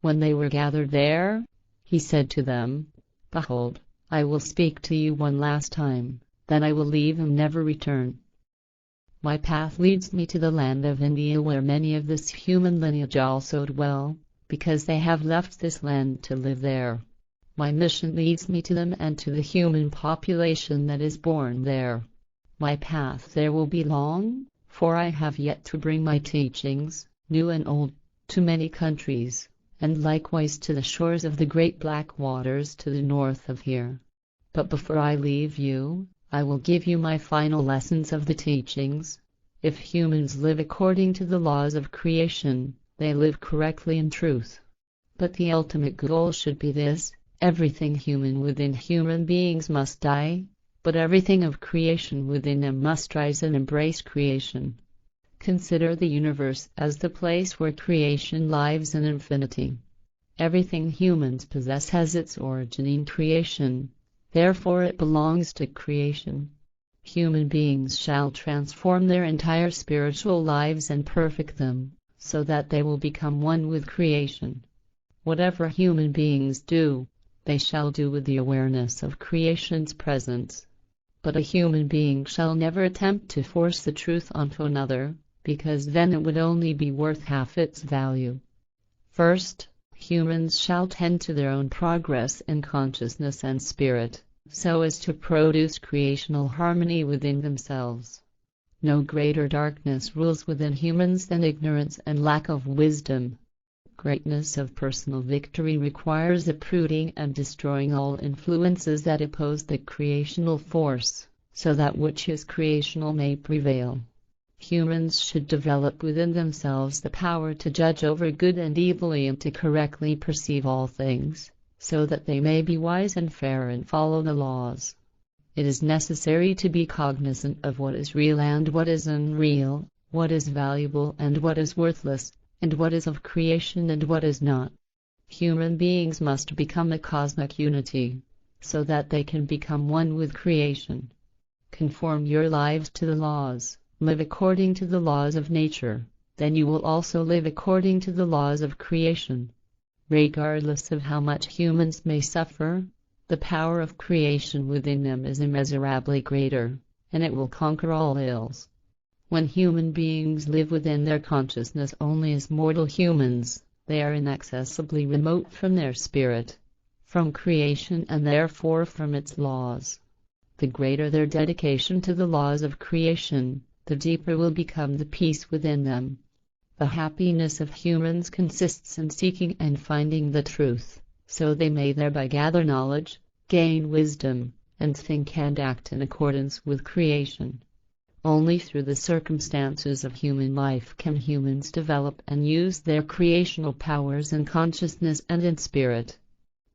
When they were gathered there, he said to them, "Behold, I will speak to you one last time, then I will leave and never return. My path leads me to the land of India, where many of this human lineage also dwell, because they have left this land to live there. My mission leads me to them and to the human population that is born there. My path there will be long, for I have yet to bring my teachings, new and old, to many countries, and likewise to the shores of the great black waters to the north of here. But before I leave you, I will give you my final lessons of the teachings. If humans live according to the laws of creation, they live correctly in truth. But the ultimate goal should be this: everything human within human beings must die, but everything of creation within them must rise and embrace creation. Consider the universe as the place where creation lives in infinity. Everything humans possess has its origin in creation, therefore it belongs to creation. Human beings shall transform their entire spiritual lives and perfect them, so that they will become one with creation. Whatever human beings do, they shall do with the awareness of creation's presence. But a human being shall never attempt to force the truth onto another, because then it would only be worth half its value. First, humans shall tend to their own progress in consciousness and spirit, so as to produce creational harmony within themselves. No greater darkness rules within humans than ignorance and lack of wisdom. Greatness of personal victory requires uprooting and destroying all influences that oppose the creational force, so that which is creational may prevail. Humans should develop within themselves the power to judge over good and evil and to correctly perceive all things, so that they may be wise and fair and follow the laws. It is necessary to be cognizant of what is real and what is unreal, what is valuable and what is worthless, and what is of creation and what is not. Human beings must become a cosmic unity, so that they can become one with creation. Conform your lives to the laws, live according to the laws of nature, then you will also live according to the laws of creation. Regardless of how much humans may suffer, the power of creation within them is immeasurably greater, and it will conquer all ills. When human beings live within their consciousness only as mortal humans, they are inaccessibly remote from their spirit, from creation and therefore from its laws. The greater their dedication to the laws of creation, the deeper will become the peace within them. The happiness of humans consists in seeking and finding the truth, so they may thereby gather knowledge, gain wisdom, and think and act in accordance with creation. Only through the circumstances of human life can humans develop and use their creational powers in consciousness and in spirit.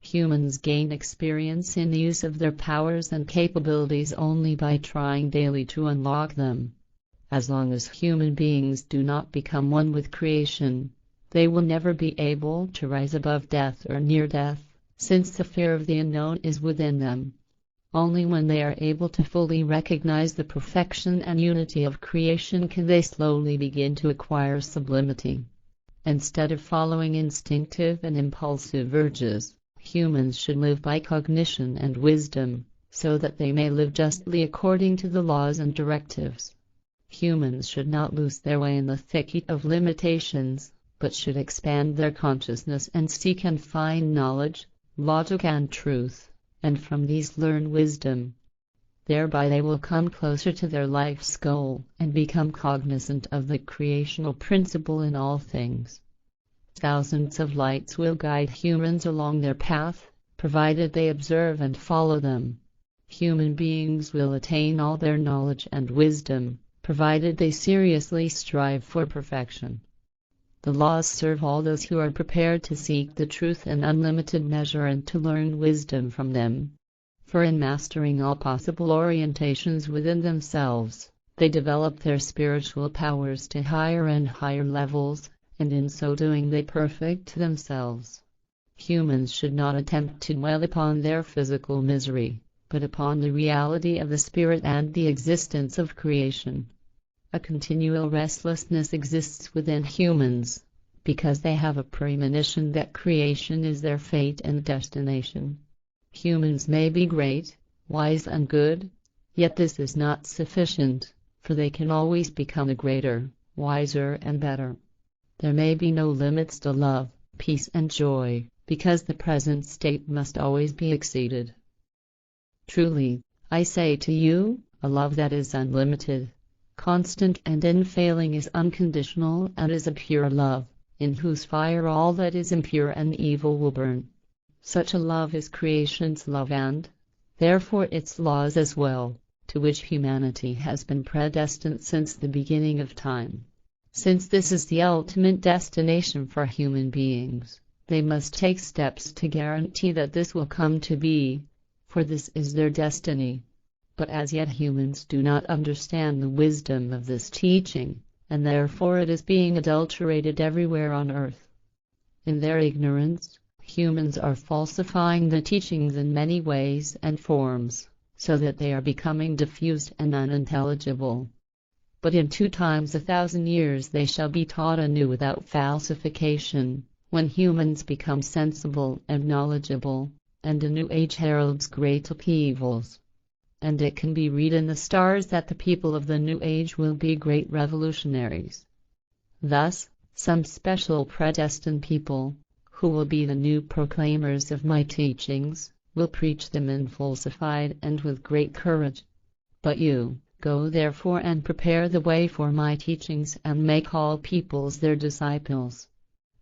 Humans gain experience in the use of their powers and capabilities only by trying daily to unlock them. As long as human beings do not become one with creation, they will never be able to rise above death or near death, since the fear of the unknown is within them. Only when they are able to fully recognize the perfection and unity of creation can they slowly begin to acquire sublimity. Instead of following instinctive and impulsive urges, humans should live by cognition and wisdom, so that they may live justly according to the laws and directives. Humans should not lose their way in the thicket of limitations, but should expand their consciousness and seek and find knowledge, logic and truth, and from these learn wisdom. Thereby they will come closer to their life's goal and become cognizant of the creational principle in all things. Thousands of lights will guide humans along their path, provided they observe and follow them. Human beings will attain all their knowledge and wisdom, provided they seriously strive for perfection. The laws serve all those who are prepared to seek the truth in unlimited measure and to learn wisdom from them. For in mastering all possible orientations within themselves, they develop their spiritual powers to higher and higher levels, and in so doing they perfect themselves. Humans should not attempt to dwell upon their physical misery, but upon the reality of the spirit and the existence of creation. A continual restlessness exists within humans, because they have a premonition that creation is their fate and destination. Humans may be great, wise and good, yet this is not sufficient, for they can always become greater, wiser and better. There may be no limits to love, peace and joy, because the present state must always be exceeded. Truly, I say to you, a love that is unlimited, constant and unfailing is unconditional and is a pure love, in whose fire all that is impure and evil will burn. Such a love is creation's love and, therefore, its laws as well, to which humanity has been predestined since the beginning of time. Since this is the ultimate destination for human beings, they must take steps to guarantee that this will come to be, for this is their destiny. But as yet humans do not understand the wisdom of this teaching, and therefore it is being adulterated everywhere on earth. In their ignorance, humans are falsifying the teachings in many ways and forms, so that they are becoming diffused and unintelligible. But in 2 times 1,000 years they shall be taught anew without falsification, when humans become sensible and knowledgeable, and a new age heralds great upheavals. And it can be read in the stars that the people of the new age will be great revolutionaries. Thus, some special predestined people, who will be the new proclaimers of my teachings, will preach them in falsified and with great courage. But you, go therefore and prepare the way for my teachings and make all peoples their disciples.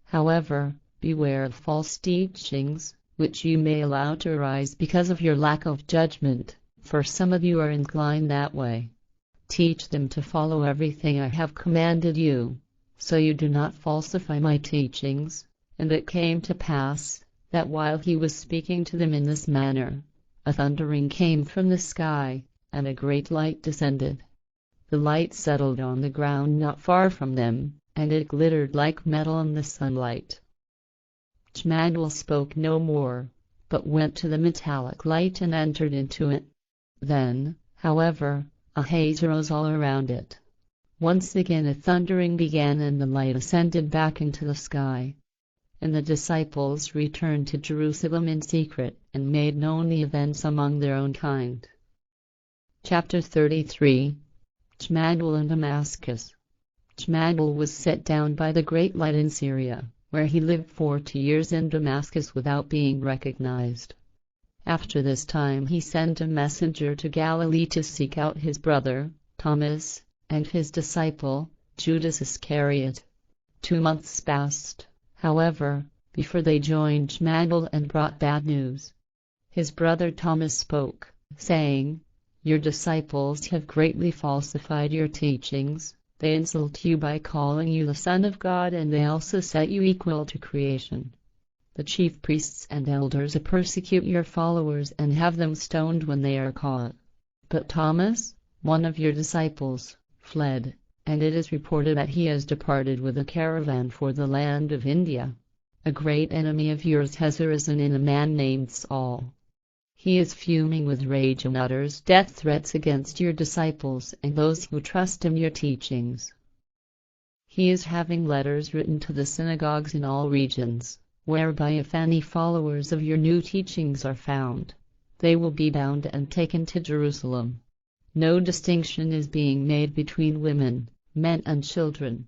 However, beware of false teachings, which you may allow to arise because of your lack of judgment, for some of you are inclined that way. Teach them to follow everything I have commanded you, so you do not falsify my teachings. And it came to pass, that while he was speaking to them in this manner, a thundering came from the sky, and a great light descended. The light settled on the ground not far from them, and it glittered like metal in the sunlight. Jmmanuel spoke no more, but went to the metallic light and entered into it. Then, however, a haze arose all around it. Once again a thundering began and the light ascended back into the sky. And the disciples returned to Jerusalem in secret and made known the events among their own kind. Chapter 33. Jmmanuel in Damascus. Jmmanuel was set down by the great light in Syria, where he lived 40 years in Damascus without being recognized. After this time he sent a messenger to Galilee to seek out his brother, Thomas, and his disciple, Judas Iscariot. 2 months passed, however, before they joined Jmmanuel and brought bad news. His brother Thomas spoke, saying, "Your disciples have greatly falsified your teachings. They insult you by calling you the Son of God, and they also set you equal to creation. The chief priests and elders persecute your followers and have them stoned when they are caught. But Thomas, one of your disciples, fled, and it is reported that he has departed with a caravan for the land of India. A great enemy of yours has arisen in a man named Saul. He is fuming with rage and utters death threats against your disciples and those who trust in your teachings. He is having letters written to the synagogues in all regions, whereby if any followers of your new teachings are found, they will be bound and taken to Jerusalem. No distinction is being made between women, men and children,